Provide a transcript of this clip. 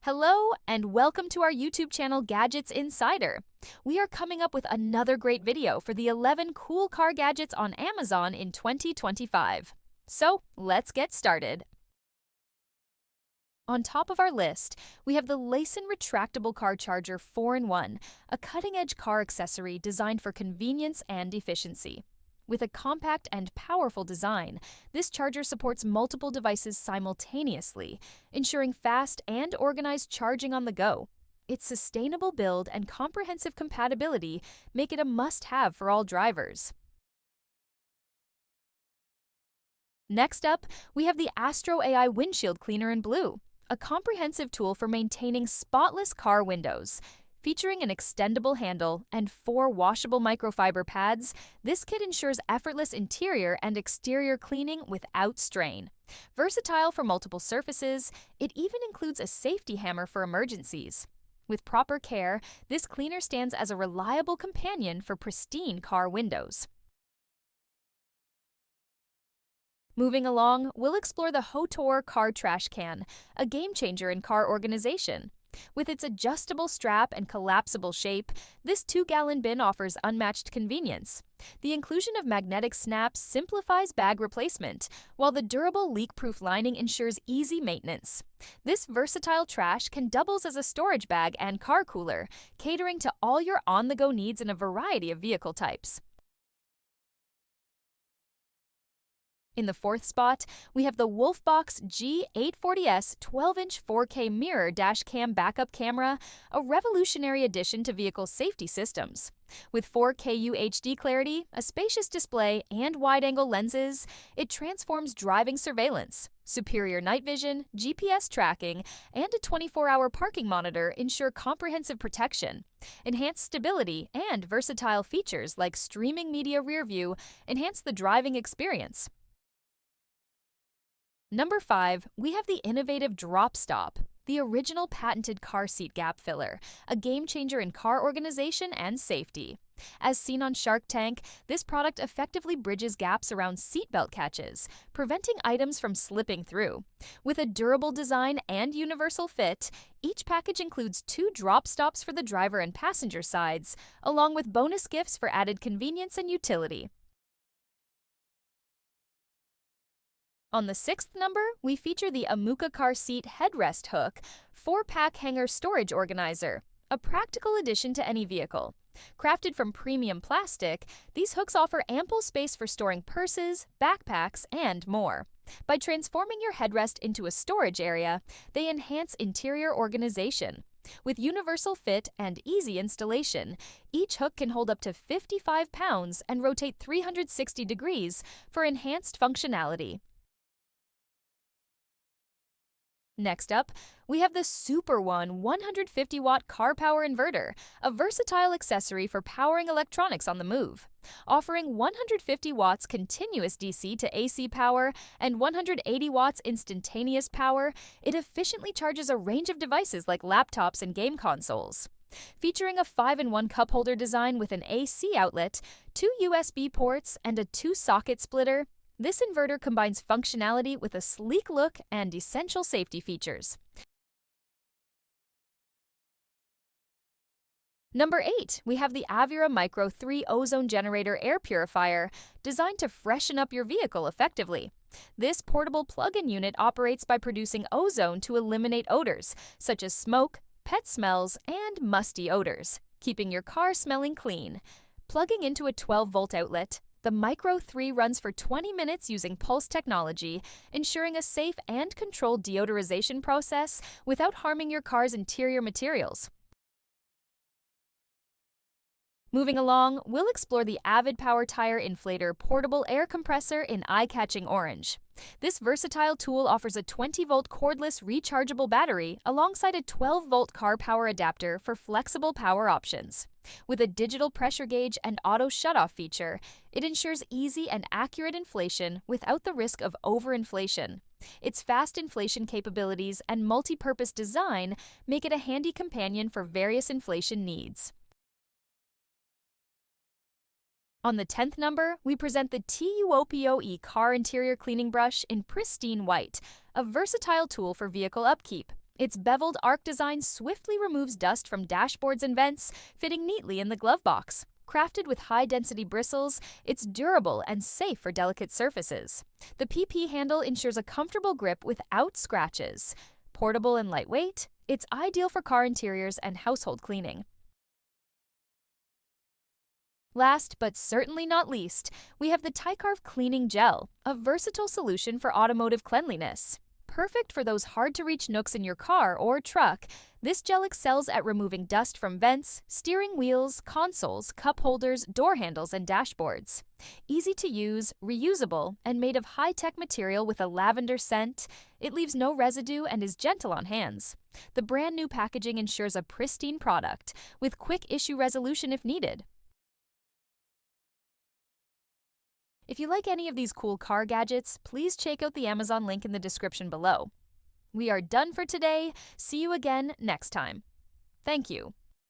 Hello and welcome to our YouTube channel Gadgets Insider. We are coming up with another great video for the 11 cool car gadgets on Amazon in 2025. So let's get started. On top of our list, we have the LISEN Retractable Car Charger 4-in-1, a cutting-edge car accessory designed for convenience and efficiency. With a compact and powerful design, this charger supports multiple devices simultaneously, ensuring fast and organized charging on the go. Its sustainable build and comprehensive compatibility make it a must-have for all drivers. Next up, we have the AstroAI Windshield Cleaner in blue, a comprehensive tool for maintaining spotless car windows. Featuring an extendable handle and 4 washable microfiber pads, this kit ensures effortless interior and exterior cleaning without strain. Versatile for multiple surfaces, it even includes a safety hammer for emergencies. With proper care, this cleaner stands as a reliable companion for pristine car windows. Moving along, we'll explore the Hotor Car Trash Can, a game-changer in car organization. With its adjustable strap and collapsible shape, this 2-gallon bin offers unmatched convenience. The inclusion of magnetic snaps simplifies bag replacement, while the durable leak-proof lining ensures easy maintenance. This versatile trash can double as a storage bag and car cooler, catering to all your on-the-go needs in a variety of vehicle types. In the fourth spot, we have the Wolfbox G 840S 12-inch 4K mirror dashcam backup camera, a revolutionary addition to vehicle safety systems. With 4K UHD clarity, a spacious display, and wide-angle lenses, it transforms driving surveillance. Superior night vision, GPS tracking, and a 24-hour parking monitor ensure comprehensive protection. Enhanced stability and versatile features like streaming media rearview enhance the driving experience. Number 5, we have the innovative Drop Stop, the original patented car seat gap filler, a game-changer in car organization and safety. As seen on Shark Tank, this product effectively bridges gaps around seatbelt catches, preventing items from slipping through. With a durable design and universal fit, each package includes 2 drop stops for the driver and passenger sides, along with bonus gifts for added convenience and utility. On the 6th number, we feature the Amooca car seat headrest hook 4-pack hanger storage organizer, a practical addition to any vehicle. Crafted from premium plastic, these hooks offer ample space for storing purses, backpacks, and more. By transforming your headrest into a storage area, they enhance interior organization. With universal fit and easy installation, each hook can hold up to 55 pounds and rotate 360 degrees for enhanced functionality. Next up, we have the SuperOne 150-watt car power inverter, a versatile accessory for powering electronics on the move. Offering 150 watts continuous DC to AC power and 180 watts instantaneous power, it efficiently charges a range of devices like laptops and game consoles. Featuring a 5-in-1 cup holder design with an AC outlet, 2 USB ports, and a 2-socket splitter, this inverter combines functionality with a sleek look and essential safety features. Number 8, we have the Avura Micro 3 Ozone Generator Air Purifier, designed to freshen up your vehicle effectively. This portable plug-in unit operates by producing ozone to eliminate odors, such as smoke, pet smells, and musty odors, keeping your car smelling clean. Plugging into a 12-volt outlet, the Micro 3 runs for 20 minutes using pulse technology, ensuring a safe and controlled deodorization process without harming your car's interior materials. Moving along, we'll explore the Avid Power Tire Inflator portable air compressor in eye-catching orange. This versatile tool offers a 20-volt cordless rechargeable battery alongside a 12-volt car power adapter for flexible power options. With a digital pressure gauge and auto shutoff feature, it ensures easy and accurate inflation without the risk of overinflation. Its fast inflation capabilities and multi-purpose design make it a handy companion for various inflation needs. On the 10th number, we present the TEUOPIOE car interior cleaning brush in pristine white, a versatile tool for vehicle upkeep. Its beveled arc design swiftly removes dust from dashboards and vents, fitting neatly in the glove box. Crafted with high-density bristles, it's durable and safe for delicate surfaces. The PP handle ensures a comfortable grip without scratches. Portable and lightweight, it's ideal for car interiors and household cleaning. Last but certainly not least, we have the TICARVE Cleaning Gel, a versatile solution for automotive cleanliness. Perfect for those hard-to-reach nooks in your car or truck, this gel excels at removing dust from vents, steering wheels, consoles, cup holders, door handles, and dashboards. Easy to use, reusable, and made of high-tech material with a lavender scent, it leaves no residue and is gentle on hands. The brand new packaging ensures a pristine product, with quick issue resolution if needed. If you like any of these cool car gadgets, please check out the Amazon link in the description below. We are done for today. See you again next time. Thank you.